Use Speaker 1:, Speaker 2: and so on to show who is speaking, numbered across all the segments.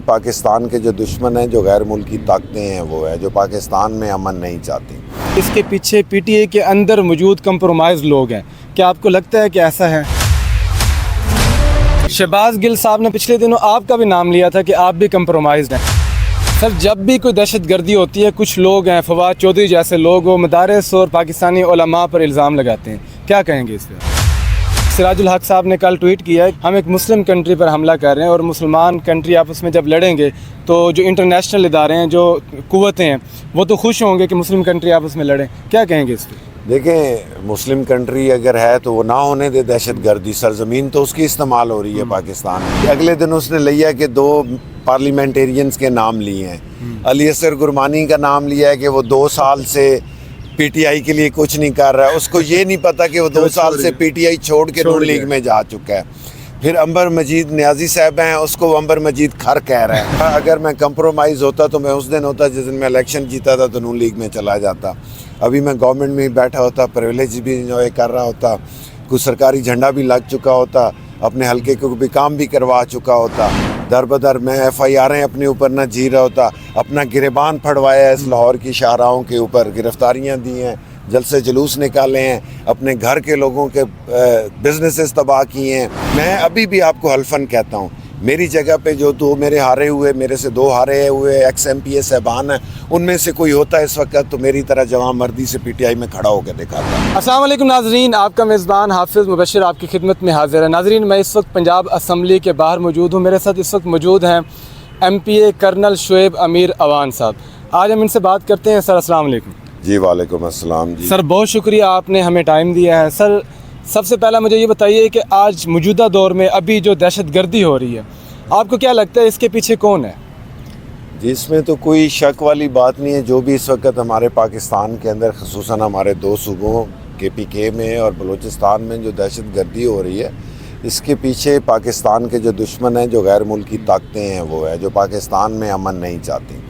Speaker 1: پاکستان کے جو دشمن ہیں، جو غیر ملکی طاقتیں ہیں، وہ ہے جو پاکستان میں امن نہیں چاہتی۔
Speaker 2: اس کے پیچھے پی ٹی آئی کے اندر موجود کمپرومائز لوگ ہیں، کیا آپ کو لگتا ہے کہ ایسا ہے؟ شہباز گل صاحب نے پچھلے دنوں آپ کا بھی نام لیا تھا کہ آپ بھی کمپرومائزڈ ہیں۔ سر، جب بھی کوئی دہشت گردی ہوتی ہے، کچھ لوگ ہیں، فواد چودھری جیسے لوگ، وہ مدارس اور پاکستانی علماء پر الزام لگاتے ہیں، کیا کہیں گے اس پہ؟ سراج الحق صاحب نے کل ٹویٹ کیا ہے، ہم ایک مسلم کنٹری پر حملہ کر رہے ہیں اور مسلمان کنٹری آپس میں جب لڑیں گے تو جو انٹرنیشنل ادارے ہیں، جو قوتیں ہیں، وہ تو خوش ہوں گے کہ مسلم کنٹری آپس میں لڑیں، کیا کہیں گے اس پہ؟
Speaker 1: دیکھیں، مسلم کنٹری اگر ہے تو وہ نہ ہونے دے دہشت گردی، سرزمین تو اس کی استعمال ہو رہی ہے پاکستان میں۔ اگلے دن اس نے لیا کہ 2 پارلیمنٹیرینز کے نام لیے ہیں، علی اصغر گرمانی کا نام لیا ہے کہ وہ 2 سال سے پی ٹی آئی کے لیے کچھ نہیں کر رہا ہے، اس کو یہ نہیں پتا کہ وہ 2 سال سے پی ٹی آئی چھوڑ کے نون لیگ میں جا چکا ہے۔ پھر انور مجید نیازی صاحب ہیں، اس کو انور مجید کھر کہہ رہا ہے۔ اگر میں کمپرومائز ہوتا تو میں اس دن ہوتا جس دن میں الیکشن جیتا تھا تو نون لیگ میں چلا جاتا، ابھی میں گورنمنٹ میں ہی بیٹھا ہوتا، پریویلیج بھی انجوائے کر رہا ہوتا، کوئی سرکاری جھنڈا بھی لگ چکا ہوتا، اپنے حلقے کو بھی کام بھی کروا چکا ہوتا، در بدر میں ایف آئی آریں اپنے اوپر نہ جی رہا ہوتا، اپنا گریبان پھڑوایا ہے اس لاہور کی شاہراہوں کے اوپر، گرفتاریاں دی ہیں، جلسے جلوس نکالے ہیں، اپنے گھر کے لوگوں کے بزنسز تباہ کیے ہیں۔ میں ابھی بھی آپ کو حلفاً کہتا ہوں، میری جگہ پہ جو 2 میرے ہارے ہوئے، میرے سے 2 ہارے ہوئے ایکس ایم پی اے صاحبان ہیں، ان میں سے کوئی ہوتا ہے اس وقت تو میری طرح جوان مردی سے پی ٹی آئی میں کھڑا ہو کے دکھاتا۔
Speaker 2: السلام علیکم ناظرین، آپ کا میزبان حافظ مبشر آپ کی خدمت میں حاضر ہے۔ ناظرین، میں اس وقت پنجاب اسمبلی کے باہر موجود ہوں، میرے ساتھ اس وقت موجود ہیں M P A colonel Shoaib Amir Awan صاحب۔ آج ہم ان سے بات کرتے ہیں۔ سر، السلام علیکم۔
Speaker 1: جی وعلیکم السلام۔ جی
Speaker 2: سر، بہت شکریہ، آپ نے ہمیں ٹائم دیا ہے۔ سر، سب سے پہلا مجھے یہ بتائیے کہ آج موجودہ دور میں ابھی جو دہشت گردی ہو رہی ہے، آپ کو کیا لگتا ہے اس کے پیچھے کون ہے؟
Speaker 1: جی، اس میں تو کوئی شک والی بات نہیں ہے، جو بھی اس وقت ہمارے پاکستان کے اندر خصوصاً ہمارے 2 صوبوں کے پی کے میں اور بلوچستان میں جو دہشت گردی ہو رہی ہے، اس کے پیچھے پاکستان کے جو دشمن ہیں، جو غیر ملکی طاقتیں ہیں، وہ ہے جو پاکستان میں امن نہیں چاہتی۔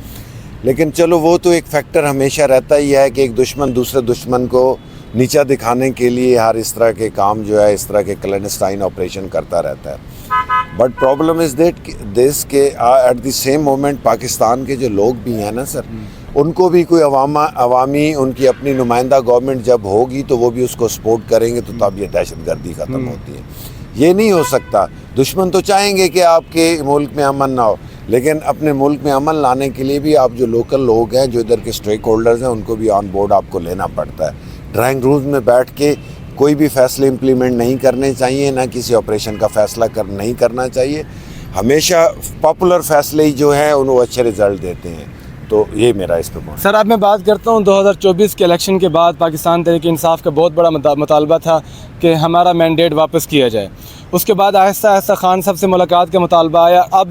Speaker 1: لیکن چلو، وہ تو ایک فیکٹر ہمیشہ رہتا ہی ہے کہ ایک دشمن دوسرے دشمن کو نیچا دکھانے کے لیے ہر اس طرح کے کام جو ہے، اس طرح کے کلینڈسٹائن آپریشن کرتا رہتا ہے۔ بٹ پرابلم از دس کہ at the same moment Pakistan کے جو لوگ بھی ہیں نا سر، ان کو بھی کوئی عوامی ان کی اپنی نمائندہ گورنمنٹ جب ہوگی تو وہ بھی اس کو سپورٹ کریں گے، تو تب یہ دہشت گردی ختم ہوتی ہے۔ یہ نہیں ہو سکتا، دشمن تو چاہیں گے کہ آپ کے ملک میں امن نہ ہو، لیکن اپنے ملک میں امن لانے کے لیے بھی آپ جو لوکل لوگ ہیں، جو ادھر کے اسٹیک ہولڈرز ہیں، ان کو بھی آن بورڈ آپ کو لینا پڑتا ہے۔ ڈرائنگ روم میں بیٹھ کے کوئی بھی فیصلے امپلیمنٹ نہیں کرنے چاہیے، نہ کسی آپریشن کا فیصلہ نہیں کرنا چاہیے۔ ہمیشہ پاپولر فیصلے ہی جو ہیں انہوں اچھے رزلٹ دیتے ہیں، تو یہ میرا اس پہ پوائنٹ۔
Speaker 2: سر، اب میں بات کرتا ہوں 2024 کے الیکشن کے بعد پاکستان تحریک انصاف کا بہت بڑا مطالبہ تھا کہ ہمارا مینڈیٹ واپس کیا جائے۔ اس کے بعد آہستہ آہستہ خان صاحب سے ملاقات کا مطالبہ آیا۔ اب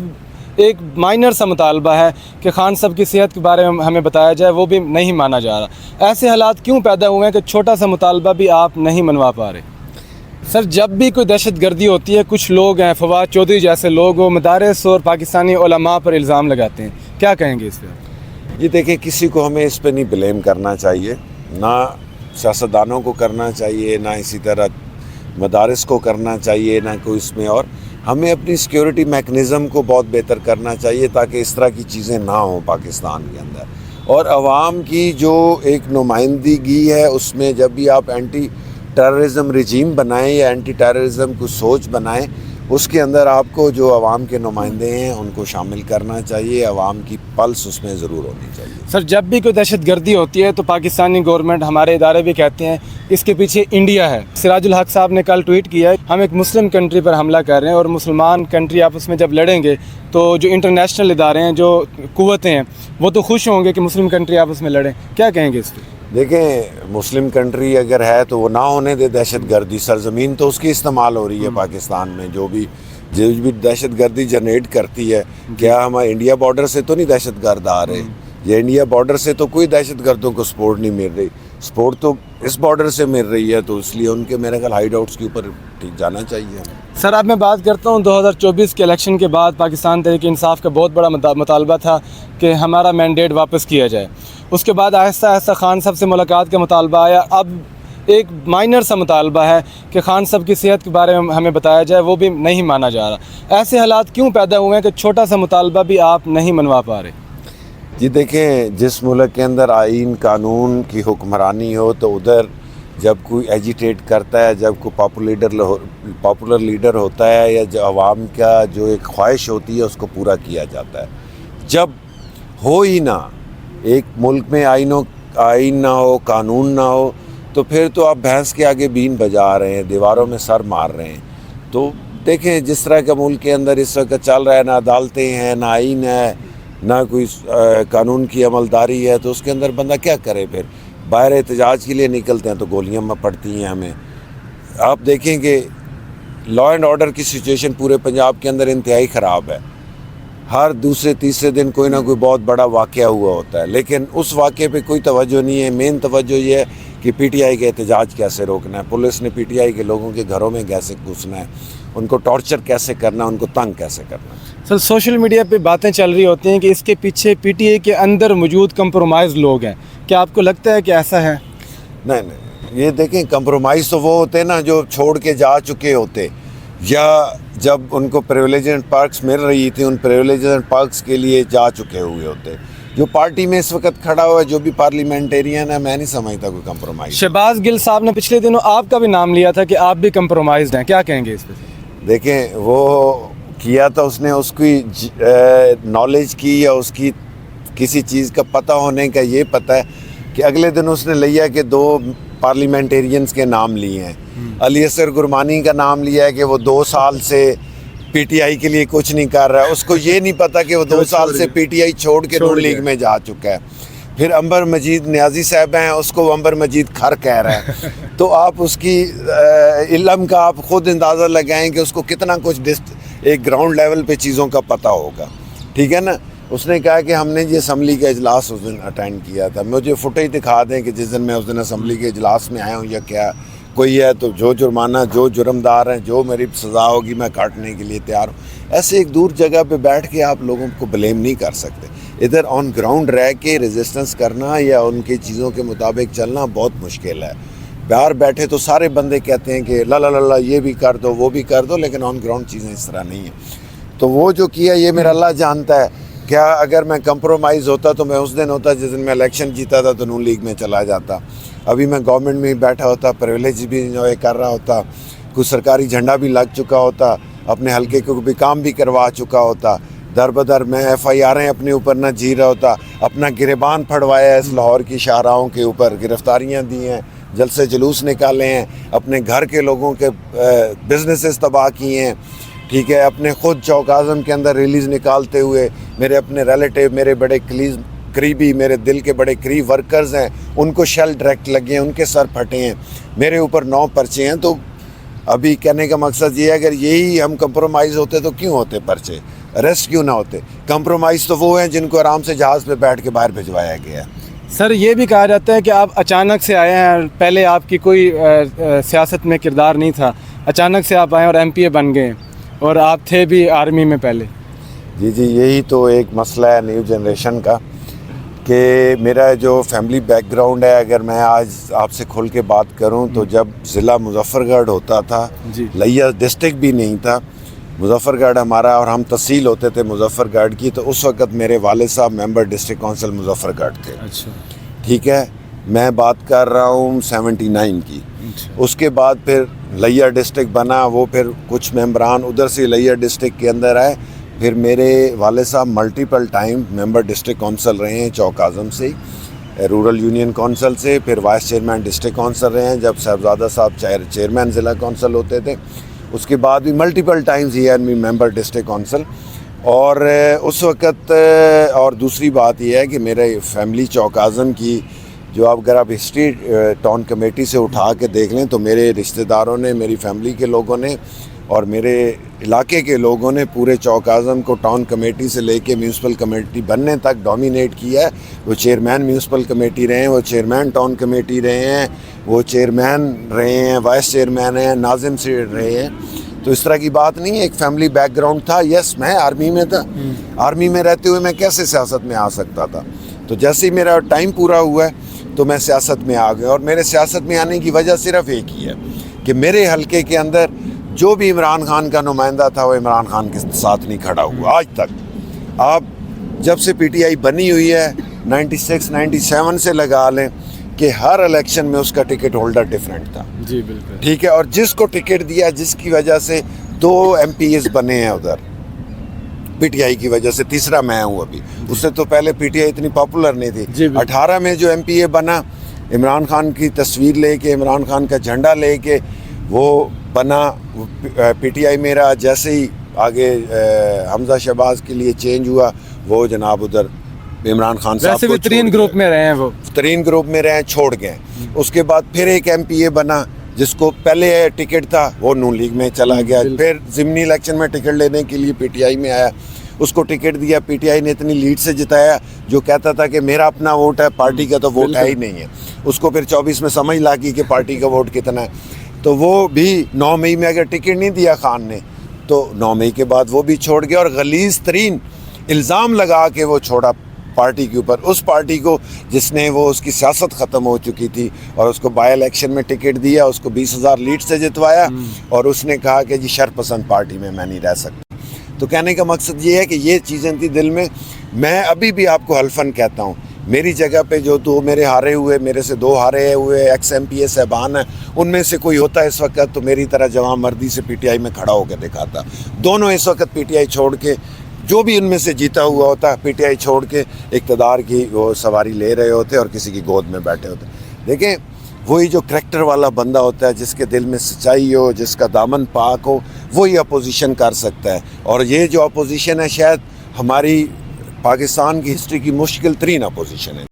Speaker 2: ایک مائنر سا مطالبہ ہے کہ خان صاحب کی صحت کے بارے میں ہمیں بتایا جائے، وہ بھی نہیں مانا جا رہا۔ ایسے حالات کیوں پیدا ہوئے ہیں کہ چھوٹا سا مطالبہ بھی آپ نہیں منوا پا رہے؟ سر، جب بھی کوئی دہشت گردی ہوتی ہے، کچھ لوگ ہیں، فواد چودھری جیسے لوگ، وہ مدارس اور پاکستانی علماء پر الزام لگاتے ہیں، کیا کہیں گے اس پہ؟
Speaker 1: یہ دیکھیں، کسی کو ہمیں اس پہ نہیں بلیم کرنا چاہیے، نہ سیاستدانوں کو کرنا چاہیے، نہ اسی طرح مدارس کو کرنا چاہیے، نہ کوئی اس میں، اور ہمیں اپنی سیکیورٹی میکنزم کو بہت بہتر کرنا چاہیے تاکہ اس طرح کی چیزیں نہ ہوں پاکستان کے اندر۔ اور عوام کی جو ایک نمائندگی ہے، اس میں جب بھی آپ اینٹی ٹیررزم رجیم بنائیں یا اینٹی ٹیررزم کو سوچ بنائیں، اس کے اندر آپ کو جو عوام کے نمائندے ہیں ان کو شامل کرنا چاہیے، عوام کی پلس اس میں ضرور ہونی چاہیے۔
Speaker 2: سر، جب بھی کوئی دہشت گردی ہوتی ہے تو پاکستانی گورنمنٹ، ہمارے ادارے بھی کہتے ہیں اس کے پیچھے انڈیا ہے۔ سراج الحق صاحب نے کل ٹویٹ کیا ہے، ہم ایک مسلم کنٹری پر حملہ کر رہے ہیں اور مسلمان کنٹری آپس میں جب لڑیں گے تو جو انٹرنیشنل ادارے ہیں، جو قوتیں ہیں، وہ تو خوش ہوں گے کہ مسلم کنٹری آپس میں لڑیں، کیا کہیں گے اس پہ؟
Speaker 1: دیکھیں، مسلم کنٹری اگر ہے تو وہ نہ ہونے دے دہشت گردی، سرزمین تو اس کی استعمال ہو رہی ہے پاکستان میں، جو بھی دہشت گردی جنریٹ کرتی ہے۔ کیا ہمارے انڈیا بارڈر سے تو نہیں دہشت گرد آ رہے؟ یہ انڈیا بارڈر سے تو کوئی دہشت گردوں کو سپورٹ نہیں مل رہی، سپورٹ تو اس بارڈر سے مل رہی ہے، تو اس لیے ان کے میرے خیال ہائیڈ آؤٹس کے اوپر ٹھیک جانا چاہیے۔
Speaker 2: سر، اب میں بات کرتا ہوں 2024 کے الیکشن کے بعد پاکستان تحریک انصاف کا بہت بڑا مطالبہ تھا کہ ہمارا مینڈیٹ واپس کیا جائے۔ اس کے بعد آہستہ آہستہ خان صاحب سے ملاقات کا مطالبہ آیا۔ اب ایک مائنر سا مطالبہ ہے کہ خان صاحب کی صحت کے بارے میں ہمیں بتایا جائے، وہ بھی نہیں مانا جا رہا. ایسے حالات کیوں پیدا ہوئے ہیں کہ چھوٹا سا مطالبہ بھی آپ نہیں منوا پا رہے؟
Speaker 1: جی دیکھیں، جس ملک کے اندر آئین قانون کی حکمرانی ہو تو ادھر جب کوئی ایجیٹیٹ کرتا ہے، جب کوئی پاپولر لیڈر ہوتا ہے، یا جو عوام کا جو ایک خواہش ہوتی ہے اس کو پورا کیا جاتا ہے. جب ہو ہی نہ، ایک ملک میں آئین نہ ہو، قانون نہ ہو، تو پھر تو آپ بھینس کے آگے بین بجا رہے ہیں، دیواروں میں سر مار رہے ہیں. تو دیکھیں جس طرح کا ملک کے اندر اس وقت چل رہا ہے، نہ عدالتیں ہیں، نہ آئین ہے، نہ کوئی قانون کی عملداری ہے، تو اس کے اندر بندہ کیا کرے؟ پھر باہر احتجاج کے لیے نکلتے ہیں تو گولیاں پڑتی ہیں ہمیں. آپ دیکھیں کہ لا اینڈ آرڈر کی سچویشن پورے پنجاب کے اندر انتہائی خراب ہے. ہر دوسرے تیسرے دن کوئی نہ کوئی بہت بڑا واقعہ ہوا ہوتا ہے، لیکن اس واقعے پہ کوئی توجہ نہیں ہے. مین توجہ یہ ہے کہ پی ٹی آئی کے احتجاج کیسے روکنا ہے، پولیس نے پی ٹی آئی کے لوگوں کے گھروں میں کیسے گھسنا ہے، ان کو ٹارچر کیسے کرنا ہے، ان کو تنگ کیسے کرنا ہے.
Speaker 2: سر سوشل میڈیا پہ باتیں چل رہی ہوتی ہیں کہ اس کے پیچھے پی ٹی اے کے اندر موجود کمپرومائز لوگ ہیں. کیا آپ کو لگتا ہے کہ ایسا ہے؟
Speaker 1: نہیں، یہ دیکھیں کمپرومائز تو وہ ہوتے نا جو چھوڑ کے جا چکے ہوتے، یا جب ان کو پریولیج اینڈ پرکس مل رہی تھی ان پریولیج اینڈ پرکس کے لیے جا چکے ہوئے ہوتے. جو پارٹی میں اس وقت کھڑا ہوا ہے، جو بھی پارلیمنٹیرین ہے، میں نہیں سمجھتا کوئی کمپرومائز.
Speaker 2: شہباز گل صاحب نے پچھلے دنوں آپ کا بھی نام لیا تھا کہ آپ بھی کمپرومائزڈ ہیں، کیا کہیں گے اس پہ؟
Speaker 1: دیکھیں وہ کیا تھا اس نے، اس کی نالج کی یا اس کی کسی چیز کا پتہ ہونے کا یہ پتہ ہے کہ اگلے دن اس نے لیا کہ 2 پارلیمنٹیرینز کے نام لیے ہیں. علی اصغر گرمانی کا نام لیا ہے کہ وہ 2 سال سے پی ٹی آئی کے لیے کچھ نہیں کر رہا ہے. اس کو یہ نہیں پتا کہ وہ 2 سال سے پی ٹی آئی چھوڑ کے نون لیگ میں جا چکا ہے. پھر عنبر مجید نیازی صاحب ہیں، اس کو عنبر مجید کھر کہہ رہا ہے. تو آپ اس کی علم کا آپ خود اندازہ لگائیں کہ اس کو کتنا کچھ ایک گراؤنڈ لیول پہ چیزوں کا پتہ ہوگا. ٹھیک ہے نا. اس نے کہا کہ ہم نے یہ اسمبلی کا اجلاس اس دن اٹینڈ کیا تھا. مجھے فوٹیج دکھا دیں کہ جس دن میں اس دن اسمبلی کے اجلاس میں آیا ہوں یا کیا کوئی ہے تو جو جرمانہ، جو جرمدار ہیں، جو میری سزا ہوگی میں کاٹنے کے لیے تیار ہوں. ایسے ایک دور جگہ پہ بیٹھ کے آپ لوگوں کو بلیم نہیں کر سکتے. ادھر آن گراؤنڈ رہ کے ریزسٹنس کرنا یا ان کی چیزوں کے مطابق چلنا بہت مشکل ہے. باہر بیٹھے تو سارے بندے کہتے ہیں کہ لا یہ بھی کر دو، وہ بھی کر دو، لیکن آن گراؤنڈ چیزیں اس طرح نہیں ہیں. تو وہ جو کیا یہ میرا اللہ جانتا ہے. کیا اگر میں کمپرومائز ہوتا تو میں اس دن ہوتا جس دن میں الیکشن جیتا تھا تو نون لیگ میں چلا جاتا. ابھی میں گورنمنٹ میں ہی بیٹھا ہوتا، پریولیج بھی انجوائے کر رہا ہوتا، کچھ سرکاری جھنڈا بھی لگ چکا ہوتا، اپنے حلقے کو بھی کام بھی کروا چکا ہوتا. در بدر میں ایف آئی آریں اپنے اوپر نہ جھی رہا ہوتا. اپنا گریبان پھڑوایا ہے اس لاہور کی شاہراہوں کے اوپر، گرفتاریاں دی ہیں، جلسے جلوس نکالے ہیں، اپنے گھر کے لوگوں کے بزنسز تباہ کیے ہیں. ٹھیک ہے. اپنے خود چوک اعظم کے اندر ریلیز نکالتے ہوئے میرے اپنے ریلیٹیو، میرے بڑے قریبی، میرے دل کے بڑے قریب ورکرز ہیں، ان کو شیل ڈائریکٹ لگے ہیں، ان کے سر پھٹے ہیں، میرے اوپر 9 پرچے ہیں. تو ابھی کہنے کا مقصد یہ ہے اگر یہی ہم کمپرومائز ہوتے تو کیوں ہوتے پرچے؟ اریسٹ کیوں نہ ہوتے؟ کمپرومائز تو وہ ہیں جن کو آرام سے جہاز پہ بیٹھ کے باہر بھجوایا گیا.
Speaker 2: سر یہ بھی کہا جاتا ہے کہ آپ اچانک سے آئے ہیں، پہلے آپ کی کوئی سیاست میں کردار نہیں تھا، اچانک سے آپ آئے اور ایم پی اے بن گئے، اور آپ تھے بھی آرمی میں پہلے. جی
Speaker 1: یہی تو ایک مسئلہ ہے نیو جنریشن کا کہ میرا جو فیملی بیک گراؤنڈ ہے. اگر میں آج آپ سے کھل کے بات کروں تو جب ضلع مظفر گڑھ ہوتا تھا، لیا ڈسٹرکٹ بھی نہیں تھا، مظفر گڑھ ہمارا، اور ہم تحصیل ہوتے تھے مظفر گڑھ کی، تو اس وقت میرے والد صاحب ممبر ڈسٹرکٹ کونسل مظفر گڑھ تھے.
Speaker 2: اچھا
Speaker 1: ٹھیک ہے. میں بات کر رہا ہوں 79 کی. اس کے بعد پھر لیا ڈسٹرکٹ بنا، وہ پھر کچھ ممبران ادھر سے لیا ڈسٹرکٹ کے اندر آئے. پھر میرے والد صاحب ملٹیپل ٹائم ممبر ڈسٹرکٹ کونسل رہے ہیں چوک اعظم سے، رورل یونین کونسل سے، پھر وائس چیئرمین ڈسٹرکٹ کونسل رہے ہیں جب صاحبزادہ صاحب چیئرمین ضلع کونسل ہوتے تھے. اس کے بعد بھی ملٹیپل ٹائمز ہی ہے ممبر ڈسٹرکٹ کونسل. اور اس وقت اور دوسری بات یہ ہے کہ میرے فیملی چوک اعظم کی جو اگر آپ ہسٹری ٹاؤن کمیٹی سے اٹھا کے دیکھ لیں تو میرے رشتہ داروں نے، میری فیملی کے لوگوں نے اور میرے علاقے کے لوگوں نے پورے چوک اعظم کو ٹاؤن کمیٹی سے لے کے میونسپل کمیٹی بننے تک ڈومینیٹ کیا ہے. وہ چیئرمین میونسپل کمیٹی رہے ہیں، وہ چیئرمین ٹاؤن کمیٹی رہے ہیں، وہ چیئرمین رہے ہیں، وائس چیئرمین ہیں، ناظم سے رہے ہیں. تو اس طرح کی بات نہیں ہے. ایک فیملی بیک گراؤنڈ تھا. یس میں آرمی میں تھا، آرمی میں رہتے ہوئے میں کیسے سیاست میں آ سکتا تھا. تو جیسے ہی میرا ٹائم پورا ہوا ہے تو میں سیاست میں آ گیا. اور میرے سیاست میں آنے کی وجہ صرف ایک ہی ہے کہ میرے حلقے کے اندر جو بھی عمران خان کا نمائندہ تھا وہ عمران خان کے ساتھ نہیں کھڑا ہوا آج تک. آپ جب سے پی ٹی آئی بنی ہوئی ہے 96 97 سے لگا لیں کہ ہر الیکشن میں اس کا ٹکٹ ہولڈر ڈیفرنٹ تھا.
Speaker 2: جی بالکل
Speaker 1: ٹھیک ہے. اور جس کو ٹکٹ دیا جس کی وجہ سے 2 MPs بنے ہیں ادھر پی ٹی آئی کی وجہ سے, تیسرا میں ہوں ابھی. اس سے تو پہلے پی ٹی آئی اتنی پاپولر نہیں تھی. 18 میں جو MPA بنا عمران خان کی تصویر لے کے, عمران خان کا جھنڈا لے کے وہ بنا پی ٹی آئی. میرا جیسے ہی آگے حمزہ شہباز کے لیے چینج ہوا وہ جناب ادھر عمران خان صاحب
Speaker 2: ویسے بھی ترین گروپ میں رہے ہیں, وہ
Speaker 1: ترین گروپ میں رہے, چھوڑ گئے. اس کے بعد پھر ایک MPA بنا جس کو پہلے ٹکٹ تھا وہ نون لیگ میں چلا گیا. پھر ضمنی الیکشن میں ٹکٹ لینے کے لیے پی ٹی آئی میں آیا, اس کو ٹکٹ دیا. پی ٹی آئی نے اتنی لیڈ سے جتایا جو کہتا تھا کہ میرا اپنا ووٹ ہے, پارٹی کا تو ووٹ ہے ہی نہیں ہے. اس کو پھر 24 میں سمجھ لگی کہ پارٹی کا ووٹ کتنا ہے, تو وہ بھی 9 مئی میں اگر ٹکٹ نہیں دیا خان نے تو 9 مئی کے بعد وہ بھی چھوڑ گیا. اور غلیظ ترین الزام لگا کے وہ چھوڑا پارٹی کے اوپر, اس پارٹی کو جس نے وہ اس کی سیاست ختم ہو چکی تھی اور اس کو بائی الیکشن میں ٹکٹ دیا, اس کو 20,000 لیڈ سے جتوایا اور اس نے کہا کہ جی شر پسند پارٹی میں نہیں رہ سکتا. تو کہنے کا مقصد یہ ہے کہ یہ چیزیں تھی دل میں. میں ابھی بھی آپ کو حلفاً کہتا ہوں میری جگہ پہ جو تو میرے ہارے ہوئے, میرے سے 2 ہارے ہوئے ایکس MPA صاحبان ہیں, ان میں سے کوئی ہوتا ہے اس وقت تو میری طرح جواں مردی سے پی ٹی آئی میں کھڑا ہو کے دکھاتا. دونوں اس وقت پی ٹی آئی چھوڑ کے, جو بھی ان میں سے جیتا ہوا ہوتا پی ٹی آئی چھوڑ کے اقتدار کی وہ سواری لے رہے ہوتے اور کسی کی گود میں بیٹھے ہوتے. دیکھیں وہی جو کریکٹر والا بندہ ہوتا ہے, جس کے دل میں سچائی ہو, جس کا دامن پاک ہو, وہی اپوزیشن کر سکتا ہے. اور یہ جو اپوزیشن ہے شاید ہماری پاکستان کی ہسٹری کی مشکل ترین اپوزیشن ہے.